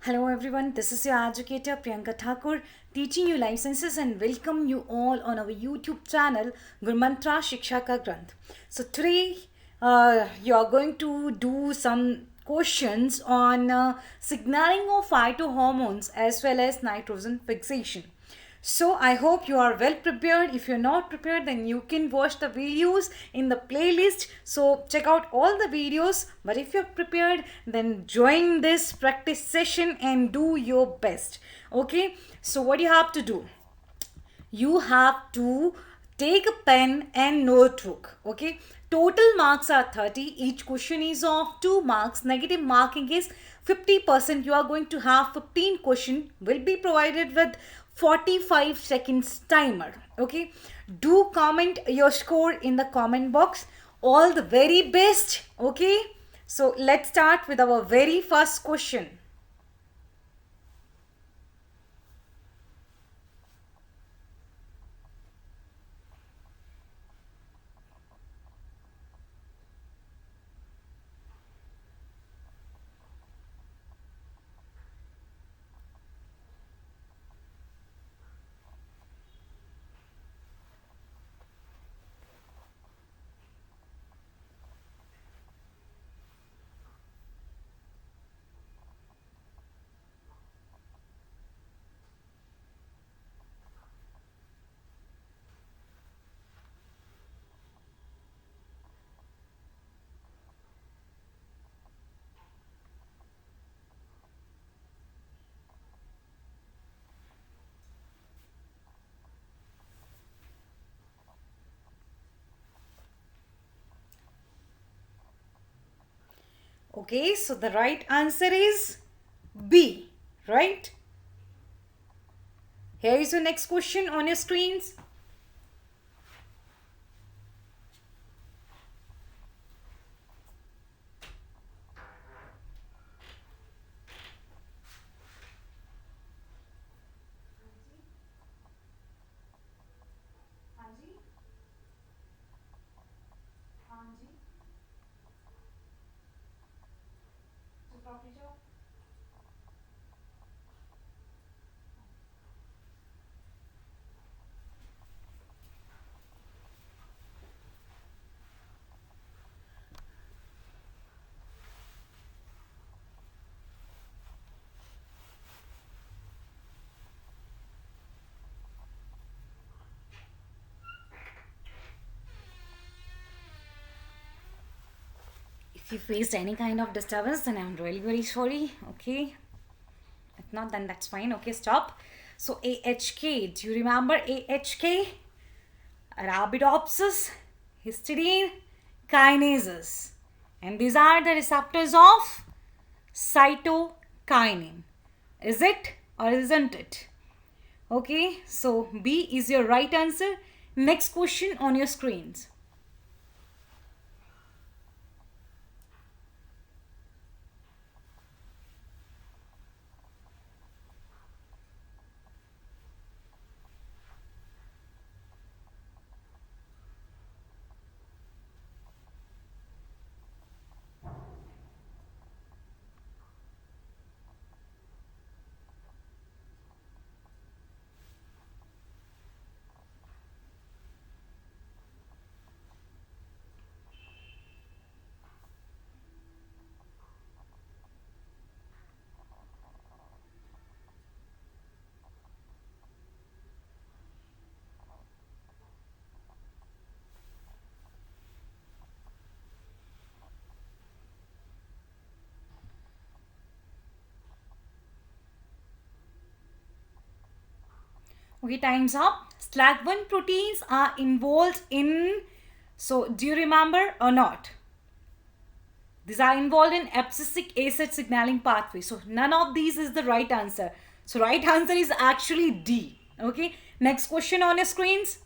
Hello everyone, this is your educator Priyanka Thakur teaching you life sciences and welcome you all on our YouTube channel Gurmantra Shiksha Ka Granth. So today you are going to do some questions on signaling of phytohormones as well as nitrogen fixation. So I hope you are well prepared. If you're not prepared, then you can watch the videos in the playlist. So check out all the videos. But if you're prepared, then join this practice session and do your best. Okay. So what you have to do? You have to take a pen and notebook. Okay, total marks are 30. Each question is of 2 marks. Negative marking is 50%. You are going to have 15 question, will be provided with 45 seconds timer. Okay, do comment your score in the comment box. All the very best. Okay, so let's start with our very first question. Okay, so the right answer is B, right? Here is your next question on your screens. If you faced any kind of disturbance, then I'm really very sorry. Okay. If not, then that's fine. Okay, stop. So AHK, do you remember AHK? Arabidopsis, histidine, kinases. And these are the receptors of cytokinin. Is it or isn't it? Okay, so B is your right answer. Next question on your screens. Okay, time's up. SLAG1 proteins are involved in, so do you remember or not? These are involved in abscisic acid signaling pathway. So none of these is the right answer. So right answer is actually D. Okay. Next question on your screens.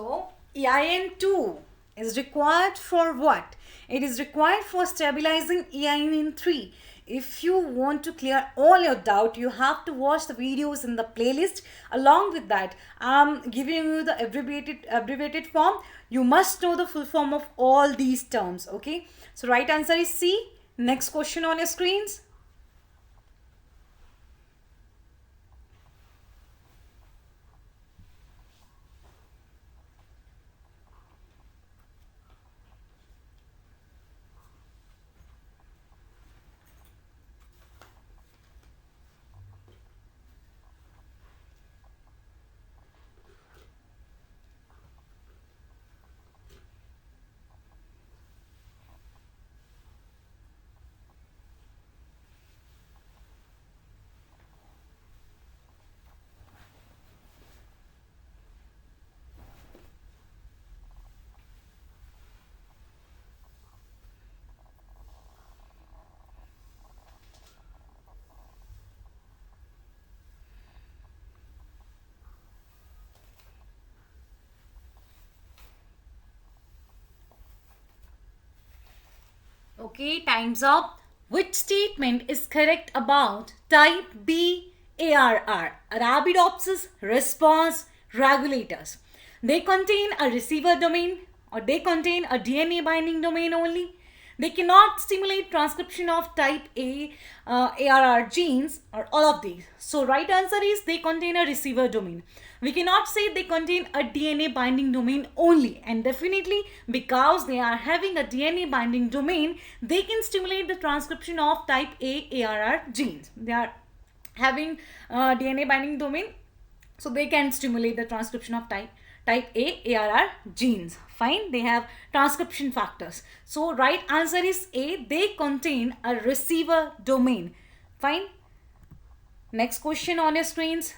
So, EIN2 is required for what? It is required for stabilizing EIN3. If you want to clear all your doubt, you have to watch the videos in the playlist. Along with that, I'm giving you the abbreviated form. You must know the full form of all these terms, okay? So, right answer is C. Next question on your screens. Okay, time's up. Which statement is correct about type B ARR? Arabidopsis response regulators. They contain a receiver domain or they contain a DNA binding domain only. They cannot stimulate transcription of type A ARR genes or all of these. So right answer is they contain a receiver domain. We cannot say they contain a DNA binding domain only, and definitely because they are having a DNA binding domain, they can stimulate the transcription of type A ARR genes. They are having DNA binding domain, so they can stimulate the transcription of type A ARR genes. Fine, they have transcription factors. So right answer is A, they contain a receiver domain. Fine. Next question on your screens.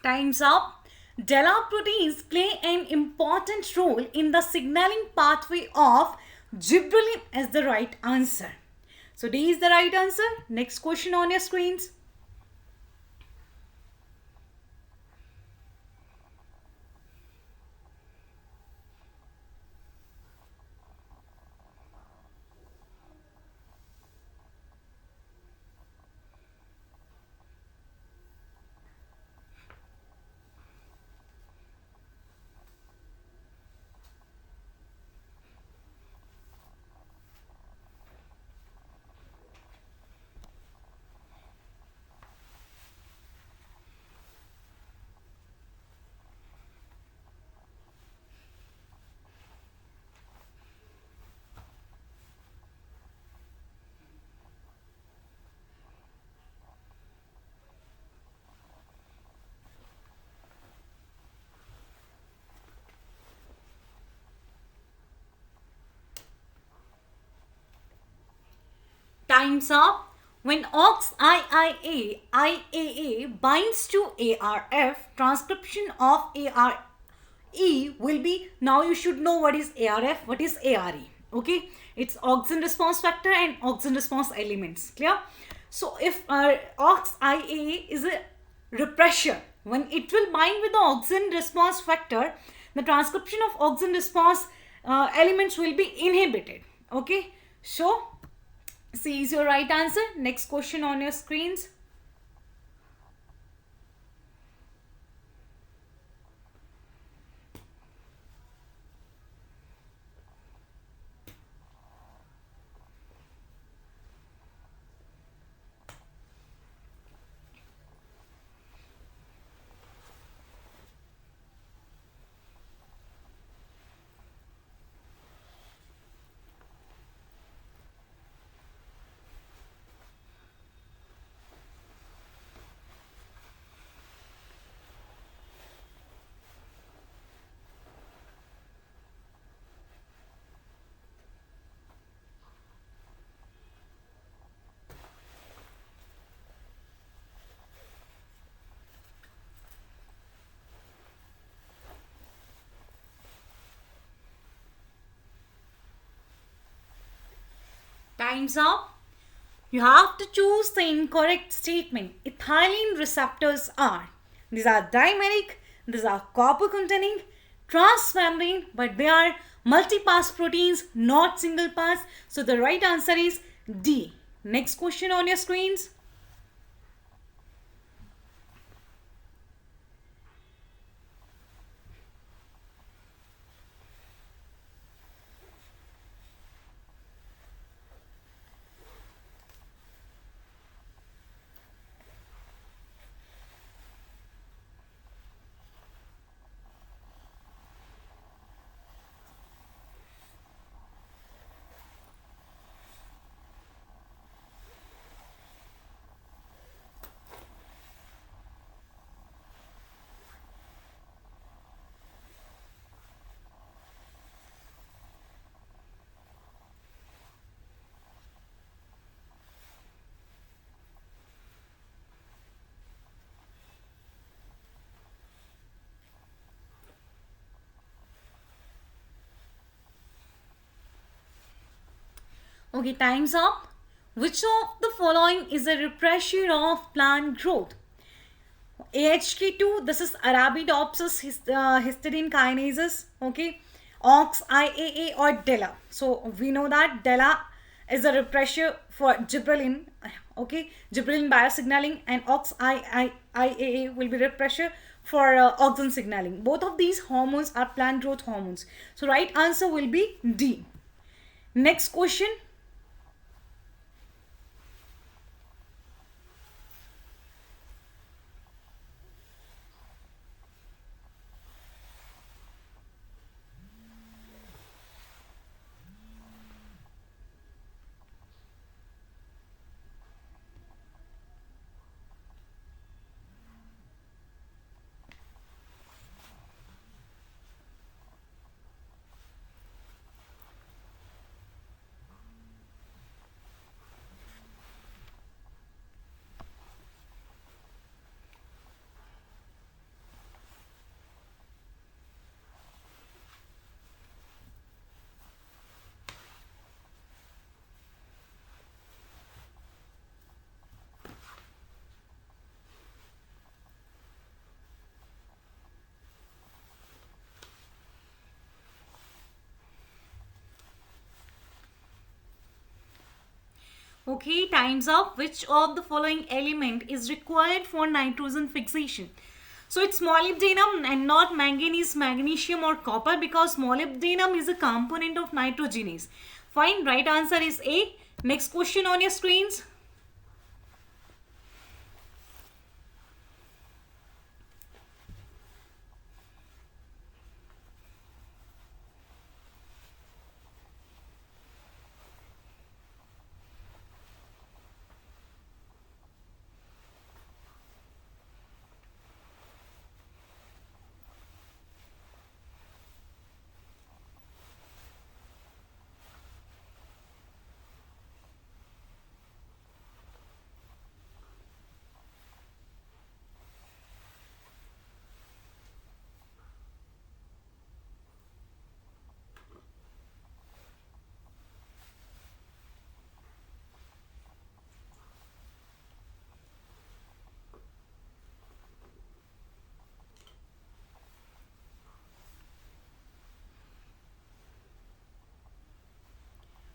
Time's up. DELA proteins play an important role in the signaling pathway of gibberellin as the right answer. So D is the right answer. Next question on your screens. Time's up. When OXIIA binds to ARF, transcription of ARE will be, now you should know what is ARF, what is ARE. Okay, it's auxin response factor and auxin response elements. Clear? So if OXIAA is a repressor, when it will bind with the auxin response factor, the transcription of auxin response elements will be inhibited. Okay, so C is your right answer. Next question on your screens. time's up. You have to choose the incorrect statement. Ethylene receptors are. These are dimeric, these are copper containing, transmembrane, but they are multi-pass proteins, not single pass. So the right answer is D. Next question on your screens. Okay, time's up. Which of the following is a repressor of plant growth? AHK2, this is Arabidopsis histidine kinases, okay? OX, IAA or DELA. So we know that DELA is a repressor for gibberellin, okay? Gibberellin biosignaling, and OX, IAA will be repressor for auxin signaling. Both of these hormones are plant growth hormones. So right answer will be D. Next question. Okay, time's up. Which of the following element is required for nitrogen fixation? So it's molybdenum and not manganese, magnesium or copper, because molybdenum is a component of nitrogenase. Fine, right answer is A. Next question on your screens.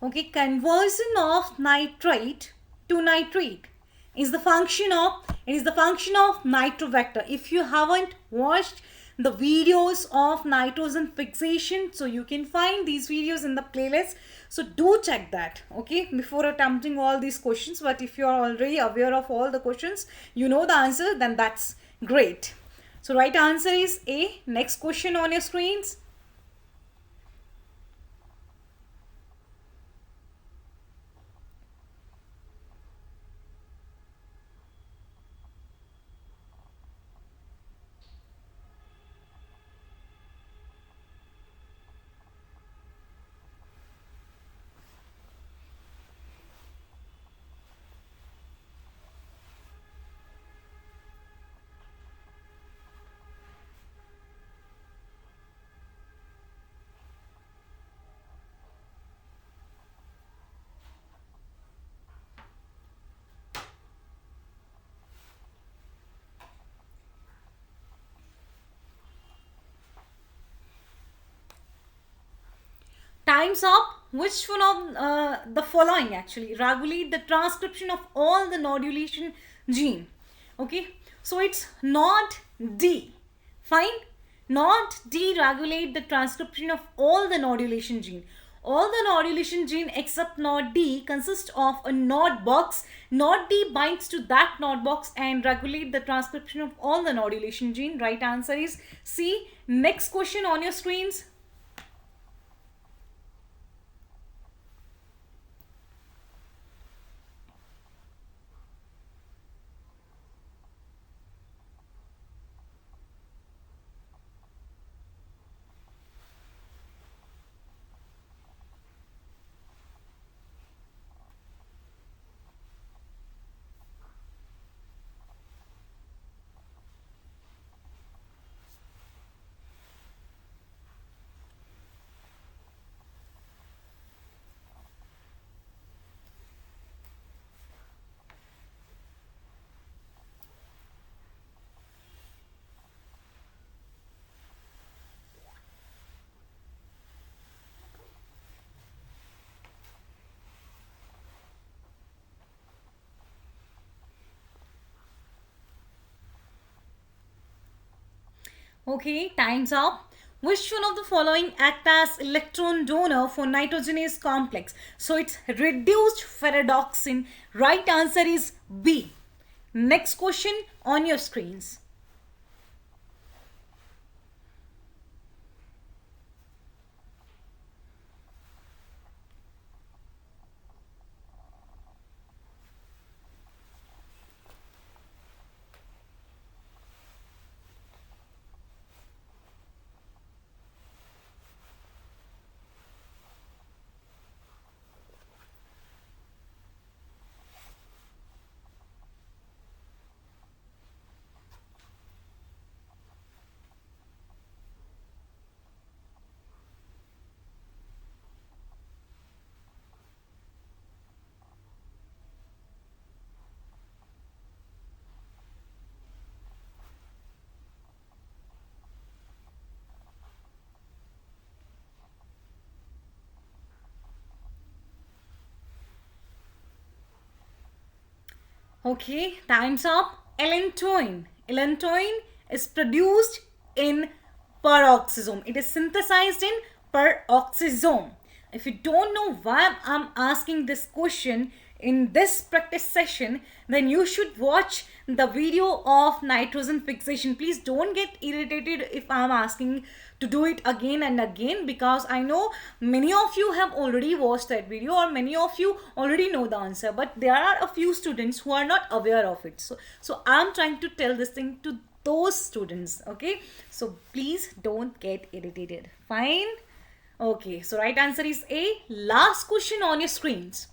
Okay, conversion of nitrate to nitrate is the function of nitrovector. If you haven't watched the videos of nitrogen fixation, so you can find these videos in the playlist. So do check that, okay, before attempting all these questions. But if you are already aware of all the questions, you know the answer, then that's great. So right answer is A. Next question on your screens. time's up. Which one of the following actually regulate the transcription of all the nodulation gene? Okay, so it's not D. Fine, not D regulate the transcription of all the nodulation gene. All the nodulation gene except node D consist of a node box. Node D binds to that node box and regulate the transcription of all the nodulation gene. Right answer is C. Next question on your screens. Okay, time's up. Which one of the following act as electron donor for nitrogenase complex? So it's reduced ferredoxin. Right answer is B. Next question on your screens. Okay, time's up. Allantoin. Allantoin is produced in peroxisome. It is synthesized in peroxisome. If you don't know why I'm asking this question in this practice session, then you should watch the video of nitrogen fixation. Please don't get irritated if I'm asking to do it again and again, because I know many of you have already watched that video or many of you already know the answer, but there are a few students who are not aware of it. So I'm trying to tell this thing to those students. Okay, so please don't get irritated. Fine. Okay, so right answer is A. Last question on your screens.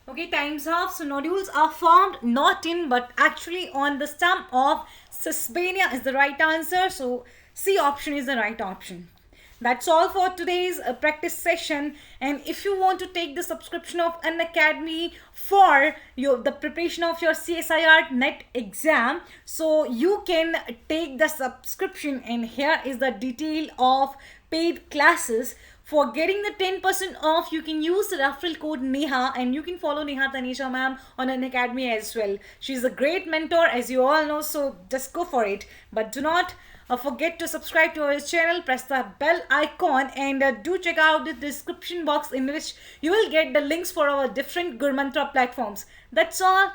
Okay, time's up. So nodules are formed not in but actually on the stem of Sesbania is the right answer. So C option is the right option. That's all for today's practice session. And if you want to take the subscription of Unacademy for the preparation of your CSIR NET exam, so you can take the subscription, and here is the detail of paid classes. For getting the 10% off, you can use the referral code Neha, and you can follow Neha Tanisha ma'am on an academy as well. She's a great mentor, as you all know, so just go for it. But do not forget to subscribe to our channel, press the bell icon, and do check out the description box in which you will get the links for our different Gurmantra platforms. That's all.